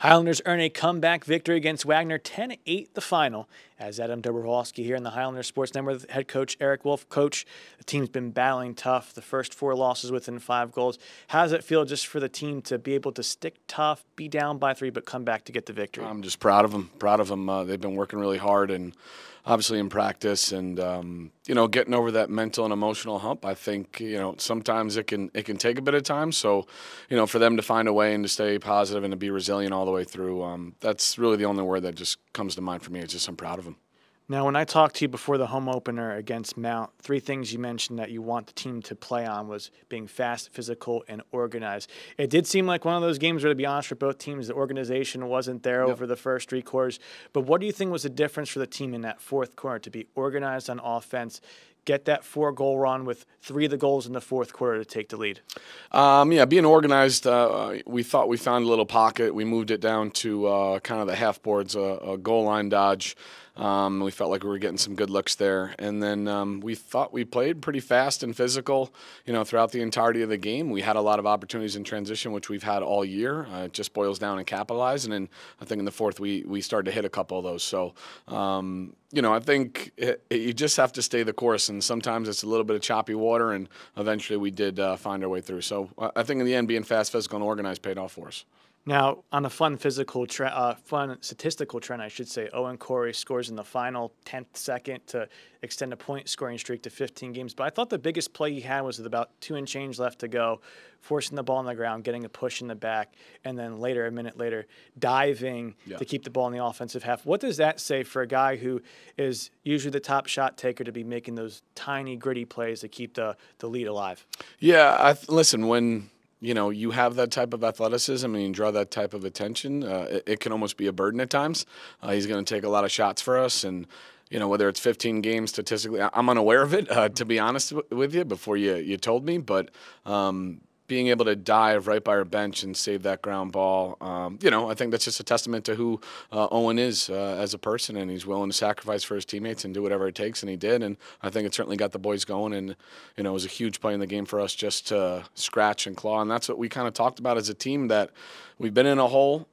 Highlanders earn a comeback victory against Wagner, 10-8 the final. As Adam Dobrowolski here in the Highlanders Sports Network, head coach Eric Wolfe. Coach, the team's been battling tough. The first 4 losses within 5 goals. How does it feel just for the team to be able to stick tough, be down by 3, but come back to get the victory? I'm just proud of them. They've been working really hard and obviously in practice, and getting over that mental and emotional hump. I think sometimes it can take a bit of time. So for them to find a way and to stay positive and to be resilient all the way through, that's really the only word that just comes to mind for me. It's just I'm proud of them. Now, when I talked to you before the home opener against Mount, 3 things you mentioned that you want the team to play on was being fast, physical, and organized. It did seem like one of those games where, to be honest, for both teams, the organization wasn't there over the first 3 quarters. But what do you think was the difference for the team in that 4th quarter to be organized on offense, get that 4-goal run with 3 of the goals in the 4th quarter to take the lead? Being organized, we thought we found a little pocket. We moved it down to kind of the half boards, a goal line dodge. We felt like we were getting some good looks there. And then we thought we played pretty fast and physical, throughout the entirety of the game. We had a lot of opportunities in transition, which we've had all year. It just boils down and capitalize. And then I think in the 4th, we started to hit a couple of those. So, I think you just have to stay the course. And sometimes it's a little bit of choppy water. And eventually we did find our way through. So I think in the end, being fast, physical, and organized paid off for us. Now, on a fun statistical trend, I should say, Owen Corey scores in the final 10th second to extend a point-scoring streak to 15 games. But I thought the biggest play he had was with about 2 and change left to go, forcing the ball on the ground, getting a push in the back, and then later, a minute later, diving to keep the ball in the offensive half. What does that say for a guy who is usually the top shot taker to be making those tiny, gritty plays to keep the lead alive? Yeah, listen, when you have that type of athleticism and you draw that type of attention, it can almost be a burden at times. He's going to take a lot of shots for us, and whether it's 15 games statistically, I'm unaware of it, to be honest with you, before you told me, but being able to dive right by our bench and save that ground ball, I think that's just a testament to who Owen is as a person, and he's willing to sacrifice for his teammates and do whatever it takes, and he did, and I think it certainly got the boys going, and it was a huge play in the game for us just to scratch and claw, and that's what we kind of talked about as a team, that we've been in a hole,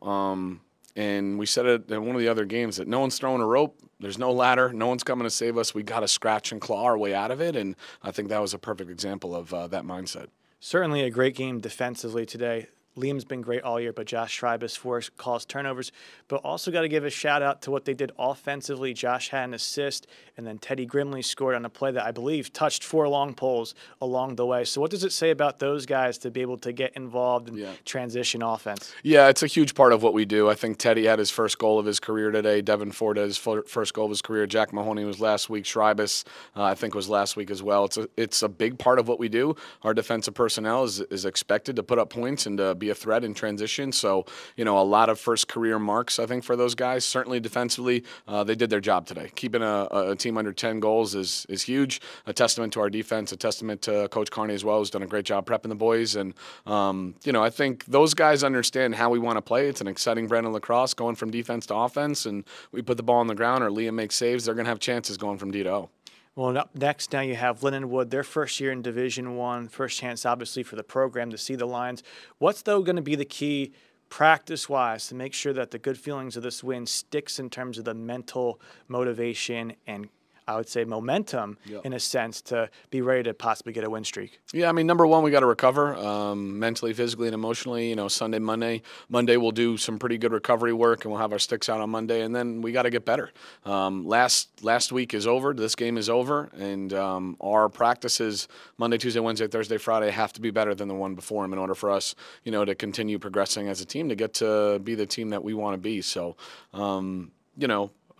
and we said it in one of the other games that no one's throwing a rope. There's no ladder. No one's coming to save us. We got to scratch and claw our way out of it, and I think that was a perfect example of that mindset. Certainly a great game defensively today. Liam's been great all year, but Josh Schreibus caused turnovers. But also got to give a shout-out to what they did offensively. Josh had an assist, and then Teddy Grimley scored on a play that I believe touched 4 long poles along the way. So what does it say about those guys to be able to get involved in transition offense? Yeah, it's a huge part of what we do. I think Teddy had his first goal of his career today. Devin Ford had his first goal of his career. Jack Mahoney was last week. Schreibus, I think, was last week as well. It's a big part of what we do. Our defensive personnel is expected to put up points and to be a threat in transition. So, a lot of first career marks, I think, for those guys. Certainly defensively, they did their job today. Keeping a team under 10 goals is huge. A testament to our defense, a testament to Coach Carney as well, who's done a great job prepping the boys. And, I think those guys understand how we want to play. It's an exciting brand of lacrosse, going from defense to offense, and we put the ball on the ground or Liam makes saves, they're going to have chances going from D to O. Well, up next now you have Lindenwood, their first year in Division I, first chance obviously for the program to see the lines. What's, though, going to be the key practice-wise to make sure that the good feelings of this win sticks in terms of the mental motivation and, I would say, momentum in a sense to be ready to possibly get a win streak? Yeah, I mean, number one, we got to recover mentally, physically, and emotionally. Sunday, Monday we'll do some pretty good recovery work, and we'll have our sticks out on Monday, and then we got to get better. Last week is over. This game is over, and our practices Monday, Tuesday, Wednesday, Thursday, Friday have to be better than the one before them in order for us, to continue progressing as a team to get to be the team that we want to be. So,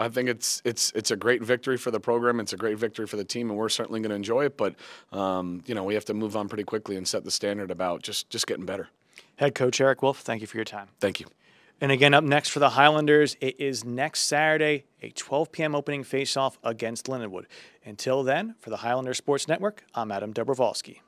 I think it's a great victory for the program. It's a great victory for the team, and we're certainly going to enjoy it. But we have to move on pretty quickly and set the standard about just getting better. Head coach Eric Wolfe, thank you for your time. Thank you. And again, up next for the Highlanders, it is next Saturday, a 12 p.m. opening face-off against Lindenwood. Until then, for the Highlanders Sports Network, I'm Adam Dobrowolski.